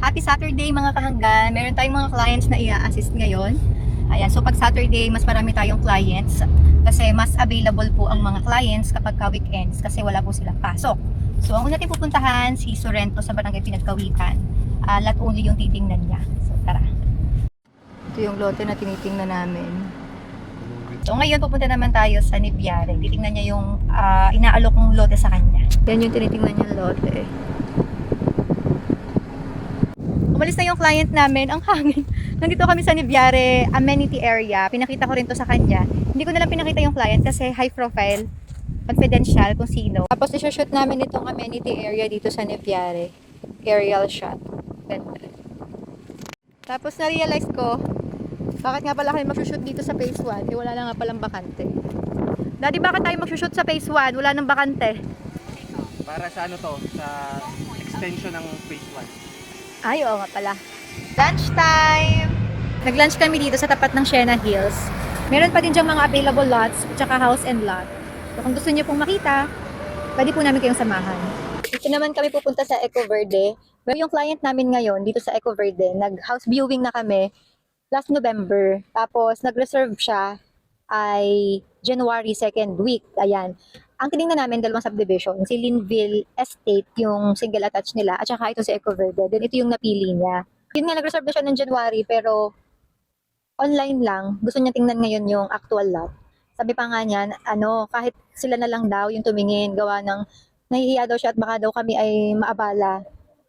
Happy Saturday mga kahanggan. Meron tayong mga clients na i-assist ngayon. Ayan, so pag Saturday, mas marami tayong clients kasi mas available po ang mga clients kapag ka-weekends kasi wala po silang pasok. So ang una natin pupuntahan, si Sorrento sa Barangay Pinagkawitan. Lot only yung titingnan niya. So tara. Ito yung lote na tinitingnan namin. So ngayon pupunta naman tayo sa Nibiare. Titingnan niya yung inaalok kong lote sa kanya. Yan yung tinitingnan niyang lote. Umalis na yung client namin. Ang hangin. Nandito kami sa Nibiare amenity area. Pinakita ko rin to sa kanya. Hindi ko na lang pinakita yung client kasi high profile, confidential kung sino. Tapos i-shoot namin itong amenity area dito sa Nibiare. Aerial shot. Ganda. Tapos na-realize ko, bakit nga pala kayo mag-shoot dito sa phase 1? Eh wala na nga palang bakante. Daddy, bakit tayo mag-shoot sa phase 1? Wala nang bakante. Para sa ano to, sa extension ng phase 1. Ay, oo nga pala. Lunch time! Nag-lunch kami dito sa tapat ng Siena Hills. Meron pa din dyan mga available lots, tsaka house and lot. So kung gusto niyo pong makita, pwede po namin kayong samahan. Dito naman kami pupunta sa Eco Verde. Well, yung client namin ngayon dito sa Eco Verde, nag-house viewing na kami last November. Tapos nag-reserve siya ay January 2nd week. Ayan. Ang tinignan namin, dalawang subdivision. Si Linville Estate, yung single attached nila, at saka ito si Eco Verde. Then ito yung napili niya. Yun nga, nag-reserve na siya ng January, pero online lang. Gusto niya tingnan ngayon yung actual lot. Sabi pa nga niya, kahit sila na lang daw yung tumingin, gawa ng nahihiya daw siya at baka daw kami ay maabala.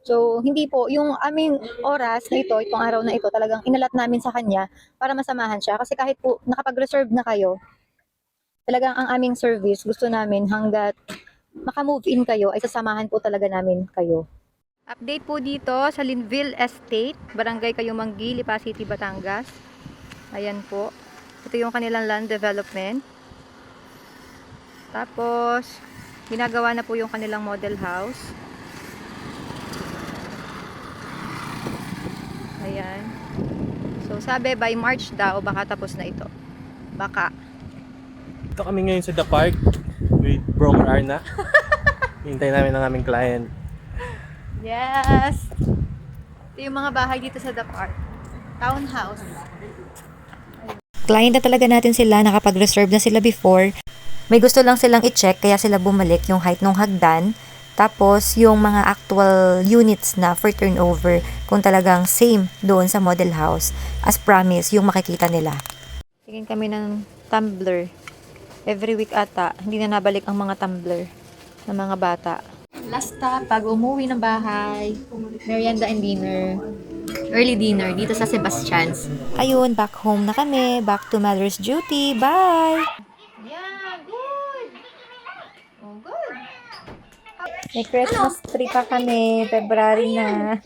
So, hindi po. Yung aming oras na ito, itong araw na ito, talagang inalat namin sa kanya para masamahan siya. Kasi kahit po nakapag-reserve na kayo, talagang ang aming service, gusto namin hanggat maka-move in kayo, ay sasamahan po talaga namin kayo. Update po dito sa Linville Estate, Barangay Kayumanggi, Lipa City, Batangas. Ayan po. Ito yung kanilang land development. Tapos, ginagawa na po yung kanilang model house. Ayan. So, sabi by March daw, baka tapos na ito. Baka. Ito kami ngayon sa The Park with Bro Arna. Hintay namin ang aming client. Yes! Ito yung mga bahay dito sa The Park. Townhouse. Client na talaga natin sila, nakapag-reserve na sila before. May gusto lang silang i-check kaya sila bumalik yung height ng hagdan. Tapos yung mga actual units na for turnover kung talagang same doon sa model house. As promised, yung makikita nila. Tingin kami ng tumbler. Every week ata, hindi na nabalik ang mga tumbler ng mga bata. Last stop, pag umuwi ng bahay, merienda and dinner. Early dinner dito sa Sebastian's. Ayun, back home na kami. Back to mother's duty. Bye! Yeah, good! Oh, good! May Christmas tree pa kami. February na.